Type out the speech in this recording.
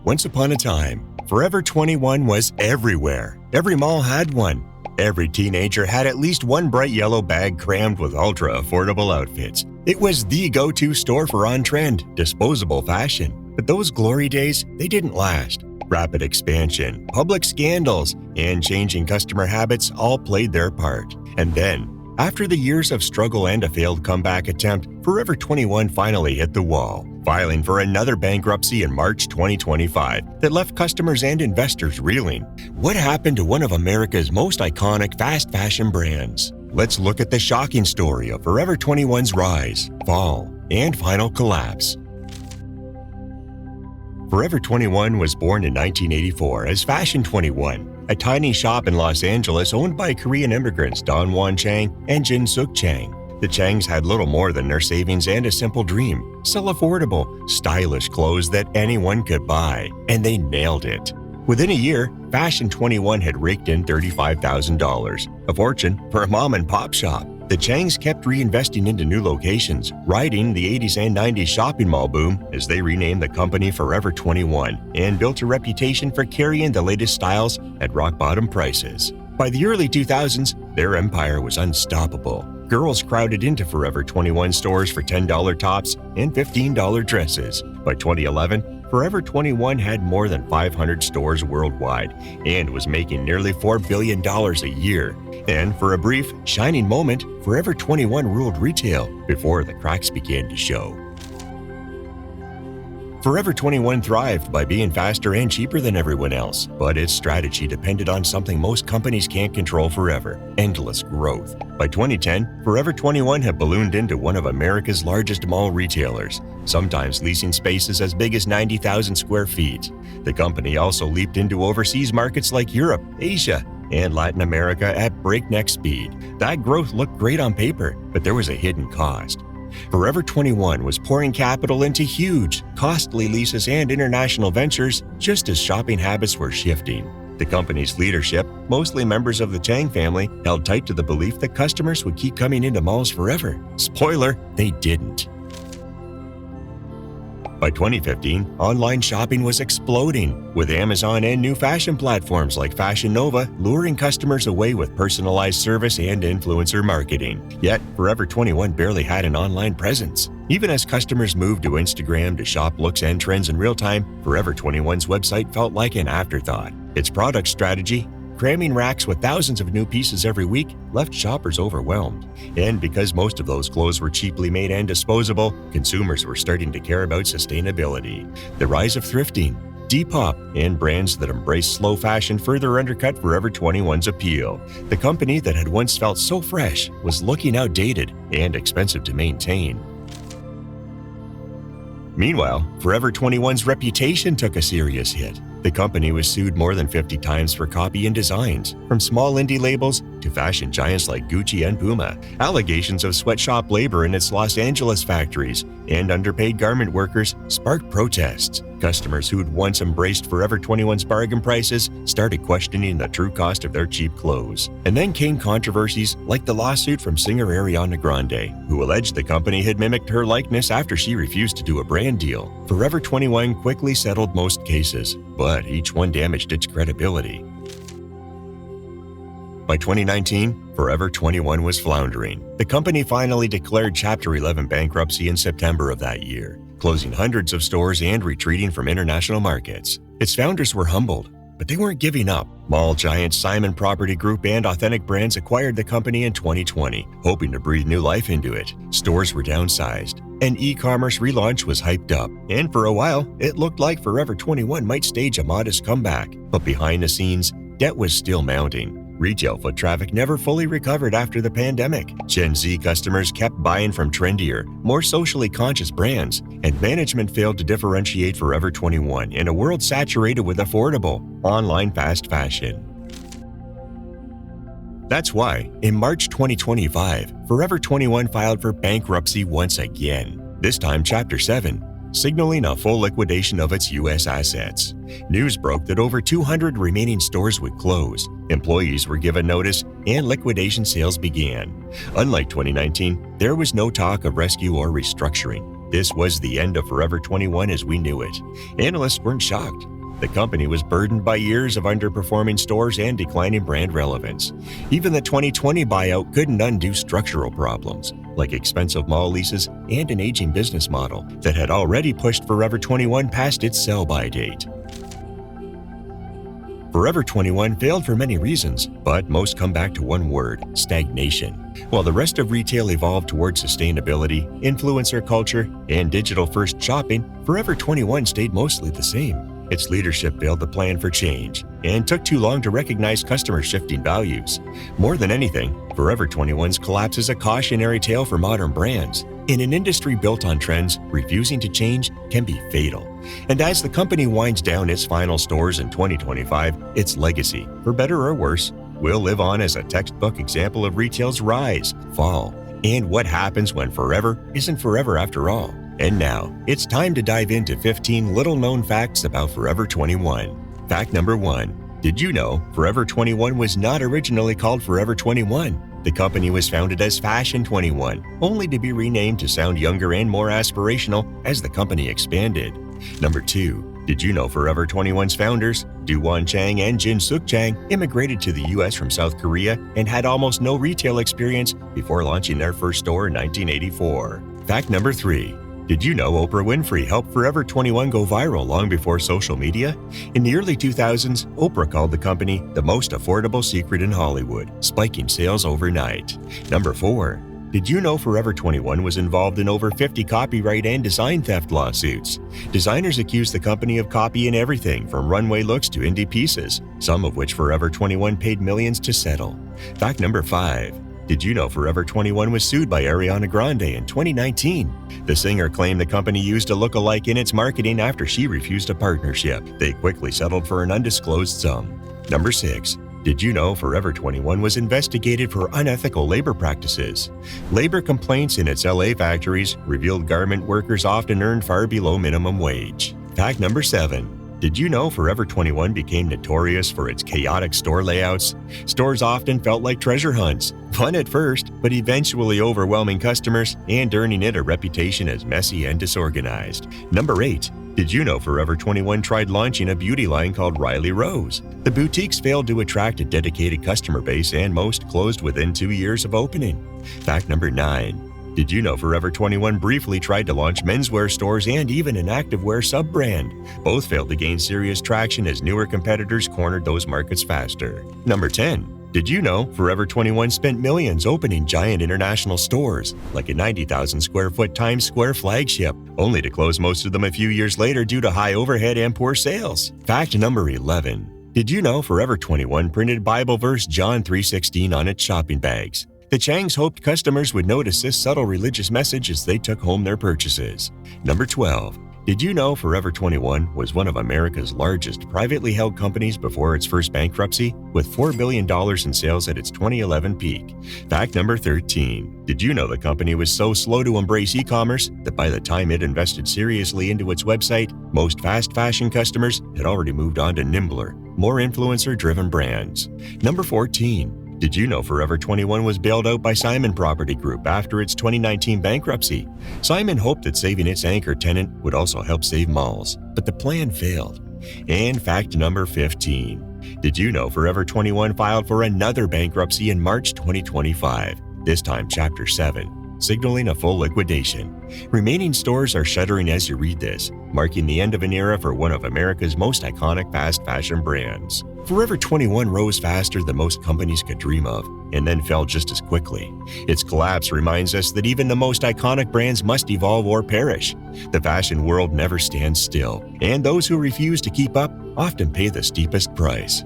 Once upon a time, Forever 21 was everywhere. Every mall had one. Every teenager had at least one bright yellow bag crammed with ultra-affordable outfits. It was the go-to store for on-trend, disposable fashion. But those glory days, they didn't last. Rapid expansion, public scandals, and changing customer habits all played their part. And then, after the years of struggle and a failed comeback attempt, Forever 21 finally hit the wall, filing for another bankruptcy in March 2025 that left customers and investors reeling. What happened to one of America's most iconic fast fashion brands? Let's look at the shocking story of Forever 21's rise, fall, and final collapse. Forever 21 was born in 1984 as Fashion 21, a tiny shop in Los Angeles owned by Korean immigrants Don Won Chang and Jin Suk Chang. The Changs had little more than their savings and a simple dream: sell affordable, stylish clothes that anyone could buy, and they nailed it. Within a year, Fashion 21 had raked in $35,000, a fortune for a mom-and-pop shop. The Changs kept reinvesting into new locations, riding the 80s and 90s shopping mall boom as they renamed the company Forever 21 and built a reputation for carrying the latest styles at rock-bottom prices. By the early 2000s, their empire was unstoppable. Girls crowded into Forever 21 stores for $10 tops and $15 dresses. By 2011, Forever 21 had more than 500 stores worldwide and was making nearly $4 billion a year. And for a brief, shining moment, Forever 21 ruled retail before the cracks began to show. Forever 21 thrived by being faster and cheaper than everyone else, but its strategy depended on something most companies can't control forever: endless growth. By 2010, Forever 21 had ballooned into one of America's largest mall retailers, sometimes leasing spaces as big as 90,000 square feet. The company also leaped into overseas markets like Europe, Asia, and Latin America at breakneck speed. That growth looked great on paper, but there was a hidden cost. Forever 21 was pouring capital into huge, costly leases and international ventures just as shopping habits were shifting. The company's leadership, mostly members of the Chang family, held tight to the belief that customers would keep coming into malls forever. Spoiler, they didn't. By 2015, online shopping was exploding, with Amazon and new fashion platforms like Fashion Nova luring customers away with personalized service and influencer marketing. Yet, Forever 21 barely had an online presence. Even as customers moved to Instagram to shop looks and trends in real time, Forever 21's website felt like an afterthought. Its product strategy, cramming racks with thousands of new pieces every week, left shoppers overwhelmed. And because most of those clothes were cheaply made and disposable, consumers were starting to care about sustainability. The rise of thrifting, Depop, and brands that embrace slow fashion further undercut Forever 21's appeal. The company that had once felt so fresh was looking outdated and expensive to maintain. Meanwhile, Forever 21's reputation took a serious hit. The company was sued more than 50 times for copy and designs, from small indie labels to fashion giants like Gucci and Puma. Allegations of sweatshop labor in its Los Angeles factories and underpaid garment workers sparked protests. Customers who'd once embraced Forever 21's bargain prices started questioning the true cost of their cheap clothes. And then came controversies like the lawsuit from singer Ariana Grande, who alleged the company had mimicked her likeness after she refused to do a brand deal. Forever 21 quickly settled most cases, but each one damaged its credibility. By 2019, Forever 21 was floundering. The company finally declared Chapter 11 bankruptcy in September of that year, closing hundreds of stores and retreating from international markets. Its founders were humbled, but they weren't giving up. Mall giants Simon Property Group and Authentic Brands acquired the company in 2020, hoping to breathe new life into it. Stores were downsized. An e-commerce relaunch was hyped up, and for a while, it looked like Forever 21 might stage a modest comeback. But behind the scenes, debt was still mounting. Retail foot traffic never fully recovered after the pandemic. Gen Z customers kept buying from trendier, more socially conscious brands, and management failed to differentiate Forever 21 in a world saturated with affordable, online fast fashion. That's why, in March 2025, Forever 21 filed for bankruptcy once again, this time Chapter 7, signaling a full liquidation of its U.S. assets. News broke that over 200 remaining stores would close, employees were given notice, and liquidation sales began. Unlike 2019, there was no talk of rescue or restructuring. This was the end of Forever 21 as we knew it. Analysts weren't shocked. The company was burdened by years of underperforming stores and declining brand relevance. Even the 2020 buyout couldn't undo structural problems, like expensive mall leases and an aging business model that had already pushed Forever 21 past its sell-by date. Forever 21 failed for many reasons, but most come back to one word: stagnation. While the rest of retail evolved toward sustainability, influencer culture, and digital-first shopping, Forever 21 stayed mostly the same. Its leadership failed to plan for change and took too long to recognize customers' shifting values. More than anything, Forever 21's collapse is a cautionary tale for modern brands. In an industry built on trends, refusing to change can be fatal. And as the company winds down its final stores in 2025, its legacy, for better or worse, will live on as a textbook example of retail's rise, fall, and what happens when forever isn't forever after all. And now, it's time to dive into 15 little-known facts about Forever 21. Fact number 1. Did you know Forever 21 was not originally called Forever 21? The company was founded as Fashion 21, only to be renamed to sound younger and more aspirational as the company expanded. Number 2. Did you know Forever 21's founders, Do-Won Chang and Jin Suk Chang, immigrated to the U.S. from South Korea and had almost no retail experience before launching their first store in 1984? Fact number 3. Did you know Oprah Winfrey helped Forever 21 go viral long before social media? In the early 2000s, Oprah called the company the most affordable secret in Hollywood, spiking sales overnight. Number 4. Did you know Forever 21 was involved in over 50 copyright and design theft lawsuits? Designers accused the company of copying everything from runway looks to indie pieces, some of which Forever 21 paid millions to settle. Fact number 5. Did you know Forever 21 was sued by Ariana Grande in 2019? The singer claimed the company used a look-alike in its marketing after she refused a partnership. They quickly settled for an undisclosed sum. Number 6. Did you know Forever 21 was investigated for unethical labor practices? Labor complaints in its LA factories revealed garment workers often earned far below minimum wage. Fact number 7. Did you know Forever 21 became notorious for its chaotic store layouts? Stores often felt like treasure hunts, fun at first, but eventually overwhelming customers and earning it a reputation as messy and disorganized. Number 8. Did you know Forever 21 tried launching a beauty line called Riley Rose? The boutiques failed to attract a dedicated customer base and most closed within 2 years of opening. Fact number 9. Did you know Forever 21 briefly tried to launch menswear stores and even an activewear sub-brand? Both failed to gain serious traction as newer competitors cornered those markets faster. Number 10. Did you know Forever 21 spent millions opening giant international stores, like a 90,000 square foot Times Square flagship, only to close most of them a few years later due to high overhead and poor sales? Fact number 11. Did you know Forever 21 printed Bible verse John 3:16 on its shopping bags? The Changs hoped customers would notice this subtle religious message as they took home their purchases. Number 12. Did you know Forever 21 was one of America's largest privately held companies before its first bankruptcy, with $4 billion in sales at its 2011 peak? Fact number 13. Did you know the company was so slow to embrace e-commerce that by the time it invested seriously into its website, most fast fashion customers had already moved on to nimbler, more influencer-driven brands? Number 14. Did you know Forever 21 was bailed out by Simon Property Group after its 2019 bankruptcy? Simon hoped that saving its anchor tenant would also help save malls, but the plan failed. And fact number 15. Did you know Forever 21 filed for another bankruptcy in March 2025, this time Chapter 7, signaling a full liquidation? Remaining stores are shuttering as you read this, marking the end of an era for one of America's most iconic fast fashion brands. Forever 21 rose faster than most companies could dream of, and then fell just as quickly. Its collapse reminds us that even the most iconic brands must evolve or perish. The fashion world never stands still, and those who refuse to keep up often pay the steepest price.